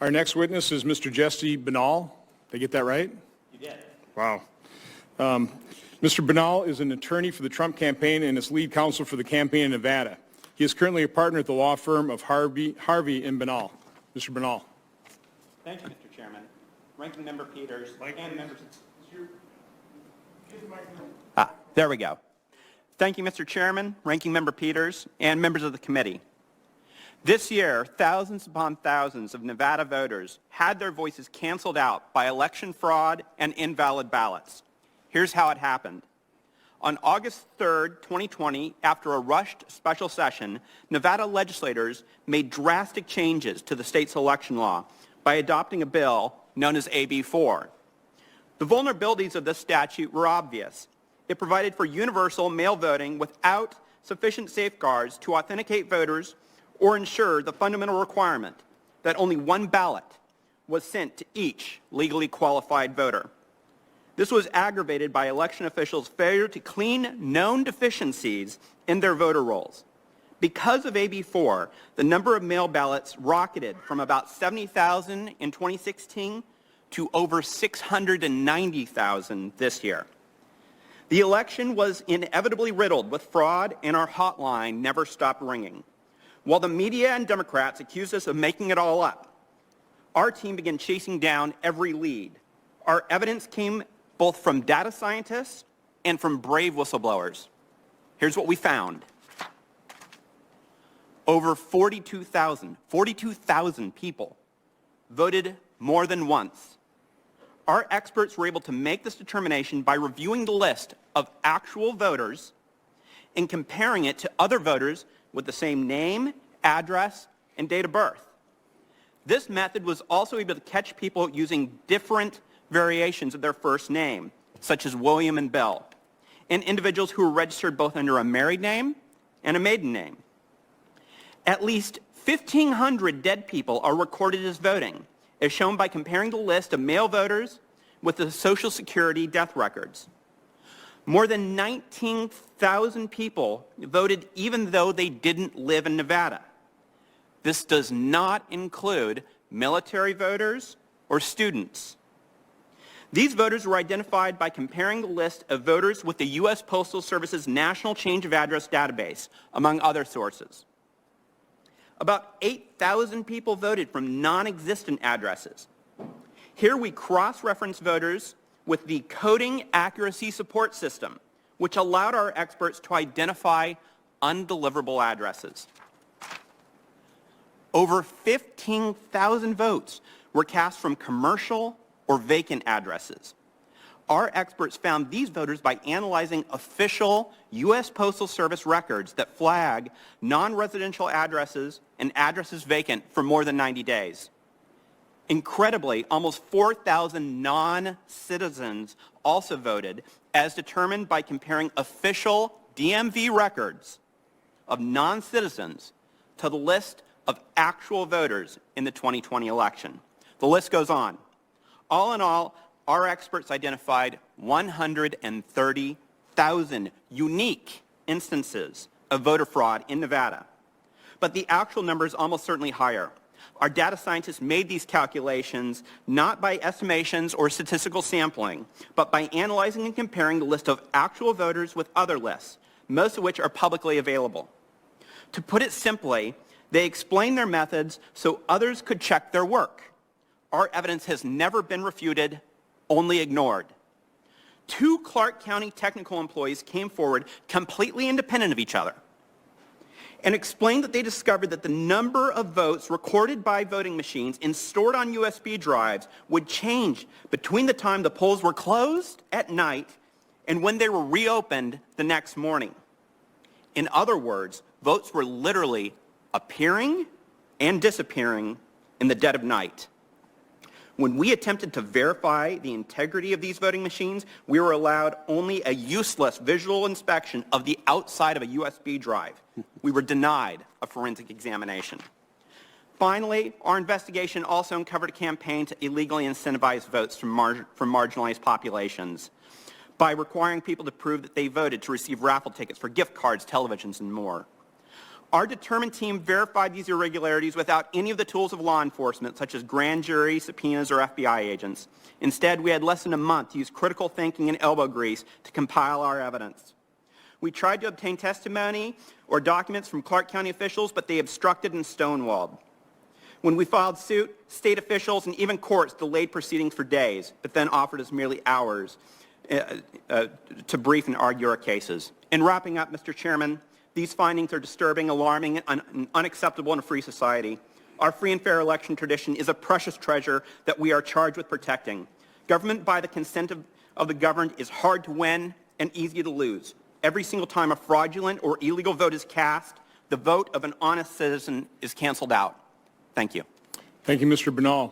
Our next witness is Mr. Jesse Binnall. Did I get that right? You did. Wow. Mr. Binnall is an attorney for the Trump campaign and is lead counsel for the campaign in Nevada. He is currently a partner at the law firm of Harvey and Binnall. Mr. Binnall. Thank you, Mr. Chairman. Ranking Member Peters and members. There we go. Thank you, Mr. Chairman, Ranking Member Peters, and members of the committee. This year, thousands upon thousands of Nevada voters had their voices canceled out by election fraud and invalid ballots. Here's how it happened. On August 3rd, 2020, after a rushed special session, Nevada legislators made drastic changes to the state's election law by adopting a bill known as AB 4. The vulnerabilities of this statute were obvious. It provided for universal mail voting without sufficient safeguards to authenticate voters or ensure the fundamental requirement that only one ballot was sent to each legally qualified voter. This was aggravated by election officials' failure to clean known deficiencies in their voter rolls. Because of AB 4, the number of mail ballots rocketed from about 70,000 in 2016 to over 690,000 this year. The election was inevitably riddled with fraud, and our hotline never stopped ringing. While the media and Democrats accused us of making it all up, our team began chasing down every lead. Our evidence came both from data scientists and from brave whistleblowers. Here's what we found. Over 42,000 people voted more than once. Our experts were able to make this determination by reviewing the list of actual voters and comparing it to other voters with the same name, address, and date of birth. This method was also able to catch people using different variations of their first name, such as William and Bill, and individuals who were registered both under a married name and a maiden name. At least 1,500 dead people are recorded as voting, as shown by comparing the list of male voters with the Social Security death records. More than 19,000 people voted even though they didn't live in Nevada. This does not include military voters or students. These voters were identified by comparing the list of voters with the U.S. Postal Service's National Change of Address database, among other sources. About 8,000 people voted from non-existent addresses. Here we cross-reference voters with the Coding Accuracy Support System, which allowed our experts to identify undeliverable addresses. Over 15,000 votes were cast from commercial or vacant addresses. Our experts found these voters by analyzing official U.S. Postal Service records that flag non-residential addresses and addresses vacant for more than 90 days. Incredibly, almost 4,000 non-citizens also voted, as determined by comparing official DMV records of non-citizens to the list of actual voters in the 2020 election. The list goes on. All in all, our experts identified 130,000 unique instances of voter fraud in Nevada. But the actual number is almost certainly higher. Our data scientists made these calculations not by estimations or statistical sampling, but by analyzing and comparing the list of actual voters with other lists, most of which are publicly available. To put it simply, they explained their methods so others could check their work. Our evidence has never been refuted, only ignored. 2 Clark County technical employees came forward completely independent of each other and explained that they discovered that the number of votes recorded by voting machines and stored on USB drives would change between the time the polls were closed at night and when they were reopened the next morning. In other words, votes were literally appearing and disappearing in the dead of night. When we attempted to verify the integrity of these voting machines, we were allowed only a useless visual inspection of the outside of a USB drive. We were denied a forensic examination. Finally, our investigation also uncovered a campaign to illegally incentivize votes from marginalized populations by requiring people to prove that they voted to receive raffle tickets for gift cards, televisions, and more. Our determined team verified these irregularities without any of the tools of law enforcement, such as grand jury, subpoenas, or FBI agents. Instead, we had less than a month to use critical thinking and elbow grease to compile our evidence. We tried to obtain testimony or documents from Clark County officials, but they obstructed and stonewalled. When we filed suit, state officials and even courts delayed proceedings for days, but then offered us merely hours to brief and argue our cases. In wrapping up, Mr. Chairman, these findings are disturbing, alarming, and unacceptable in a free society. Our free and fair election tradition is a precious treasure that we are charged with protecting. Government by the consent of the governed is hard to win and easy to lose. Every single time a fraudulent or illegal vote is cast, the vote of an honest citizen is canceled out. Thank you. Thank you, Mr. Binnall.